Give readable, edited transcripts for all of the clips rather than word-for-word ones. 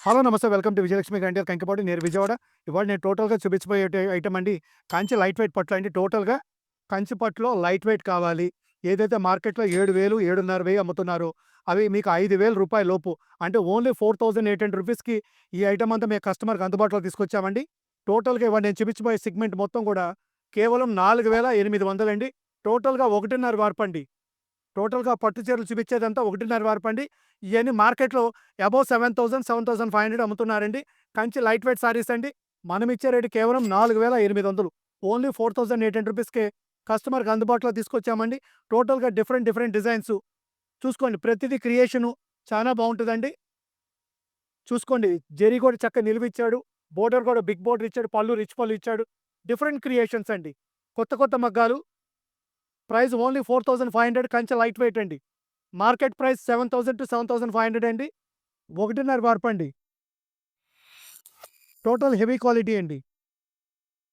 Hello నమస్తే. Welcome to Vijayalakshmi grinder Kankipadu near Vijayawada. ఇవాళ నేను టోటల్‌గా చూపించబోయే ఐటెమ్ అండి కంచి లైట్ వెయిట్ పట్లు అండి. టోటల్‌గా కంచి పట్టులో లైట్ వెయిట్ కావాలి. ఏదైతే మార్కెట్‌లో 7,000, 7,500 అమ్ముతున్నారో అవి మీకు రూ. 5,000 లోపు అంటే ఓన్లీ 4,800 రూపీస్‌కి ఈ ఐటెమ్ అంతా మీ కస్టమర్‌కి అందుబాటులో తీసుకొచ్చామండి. టోటల్‌గా ఇవాళ నేను చూపించబోయే సెగ్మెంట్ మొత్తం కూడా కేవలం 4,800 అండి. టోటల్‌గా 1.5 వార్పండి. టోటల్‌గా పట్టు చీరలు చూపించేదంతా 1.5 వార్పండి. ఇయన్నీ మార్కెట్‌లో అబోవ్ 7,000, 7,500 అమ్ముతున్నారండి. కంచి లైట్ వెయిట్ సారీస్ అండి. మనమిచ్చే రేటు కేవలం 4,800. ఓన్లీ 4,800 రూపీస్‌కే కస్టమర్‌కి అందుబాటులో తీసుకొచ్చామండి. టోటల్‌గా డిఫరెంట్ డిఫరెంట్ డిజైన్స్ చూసుకోండి. ప్రతిదీ క్రియేషను చాలా బావుంటదండి. చూసుకోండి. జరీ కూడా చక్కగా నిలువిచ్చాడు. బోర్డర్ కూడా బిగ్ బోర్డర్ ఇచ్చాడు. పళ్ళు రిచ్ పళ్ళు ఇచ్చాడు. డిఫరెంట్ క్రియేషన్స్ అండి. కొత్త కొత్త మగ్గాలు. ప్రైస్ ఓన్లీ 4,500 కంచె లైట్ వెయిట్ అండి. మార్కెట్ ప్రైస్ 7,000-7,500 అండి. 1.5 వార్పండి. టోటల్ హెవీ క్వాలిటీ అండి.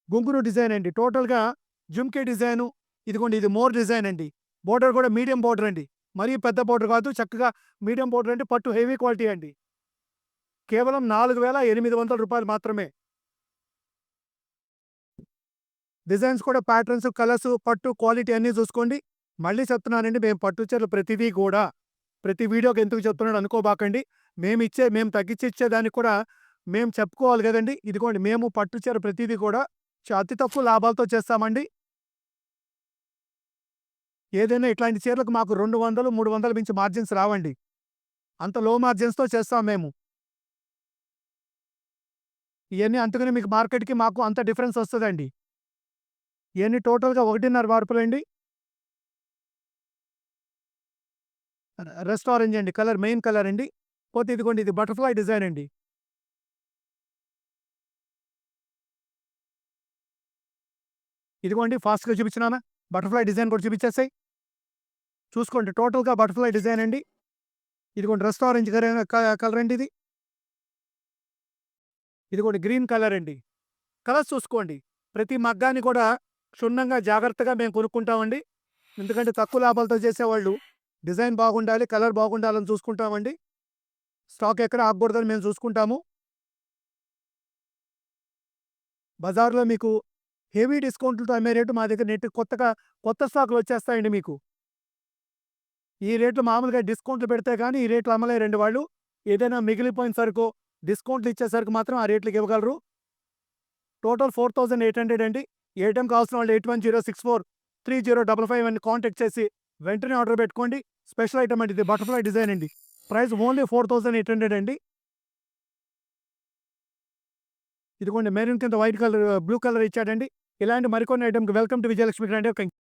గుంగురు డిజైన్ అండి. టోటల్‌గా జుమ్కీ డిజైను. ఇదిగోండి ఇది మోర్ డిజైన్ అండి. బోర్డర్ కూడా మీడియం బోర్డర్ అండి. మరీ పెద్ద బోర్డర్ కాదు. చక్కగా మీడియం బోర్డర్ అండి. పట్టు హెవీ క్వాలిటీ అండి. కేవలం రూ. 4,800 మాత్రమే. డిజైన్స్ కూడా ప్యాటర్న్స్, కలర్స్, పట్టు క్వాలిటీ అన్నీ చూసుకోండి. మళ్ళీ చెప్తున్నానండి మేము పట్టు చీరలు ప్రతిదీ కూడా ప్రతి వీడియోకి ఎందుకు చెప్తున్నాను అనుకోబాకండి. మేము తగ్గించి ఇచ్చేదానికి కూడా మేము చెప్పుకోవాలి గదండీ! ఇదిగోండి మేము పట్టు చీర ప్రతీదీ కూడా అతి తక్కువ లాభాలతో చేస్తామండి. ఏదైనా ఇట్లాంటి చీరలకు మాకు 200, 300 మించి మార్జిన్స్ రావండి. అంత లో మార్జిన్స్‌తో చేస్తాం మేము. ఇయన్నీ అందుకనే మీకు మార్కెట్‌కి మాకు అంత డిఫరెన్స్ వస్తదండి. ఇయన్నీ టోటల్‌గా 1.5 వార్పులండి. రస్ట్ ఆరెంజ్ అండి. కలర్ మెయిన్ కలర్ అండి. పోతే ఇదిగోండి ఇది బటర్‌ఫ్లై డిజైన్ అండి. ఇదిగోండి ఫాస్ట్‌గా చూపించినానా? బటర్‌ఫ్లై డిజైన్ కూడా చూపించేసేయి. చూసుకోండి టోటల్‌గా బటర్‌ఫ్లై డిజైన్ అండి. ఇదిగోండి రస్ట్ ఆరెంజ్ కలర్ అండి ఇది. ఇదిగోండి గ్రీన్ కలర్ అండి. కలర్స్ చూసుకోండి. ప్రతి మగ్గాన్ని కూడా క్షుణ్ణంగా జాగ్రత్తగా మేము కొనుక్కుంటామండి. ఎందుకంటే తక్కువ లాభాలతో చేసేవాళ్ళు డిజైన్ బాగుండాలి, కలర్ బాగుండాలని చూసుకుంటామండి. స్టాక్ ఎక్కడ ఆగకూడదని మేము చూసుకుంటాము. బజార్‌లో మీకు హెవీ డిస్కౌంట్‌లతో అమ్మే రేటు మా దగ్గర కొత్తగా కొత్త స్టాక్‌లు వచ్చేస్తాయండి మీకు. ఈ రేట్లు మామూలుగా డిస్కౌంట్‌లు పెడితే గాని ఈ రేట్లు అమ్మలేరండి వాళ్ళు. ఏదైనా మిగిలిపోయిన సరుకో డిస్కౌంట్‌లు ఇచ్చే సరుకు మాత్రం ఆ రేట్లకి ఇవ్వగలరు. టోటల్ 4,800 అండి. ఏ ఐటెమ్ కావాల్సిన వాళ్ళు 8106430555 అని కాంటాక్ట్ చేసి వెంటనే ఆర్డర్ పెట్టుకోండి. స్పెషల్ ఐటమ్ అండి ఇది బటర్‌ఫ్లై డిజైన్ అండి. ప్రైస్ ఓన్లీ 4,800 అండి. ఇదిగోండి మెరూన్ కింద వైట్ కలర్, బ్లూ కలర్ ఇచ్చాడండి. ఇలాంటి మరికొన్ని ఐటెమ్‌కి వెల్కమ్ టు విజయలక్ష్మి గ్రైండర్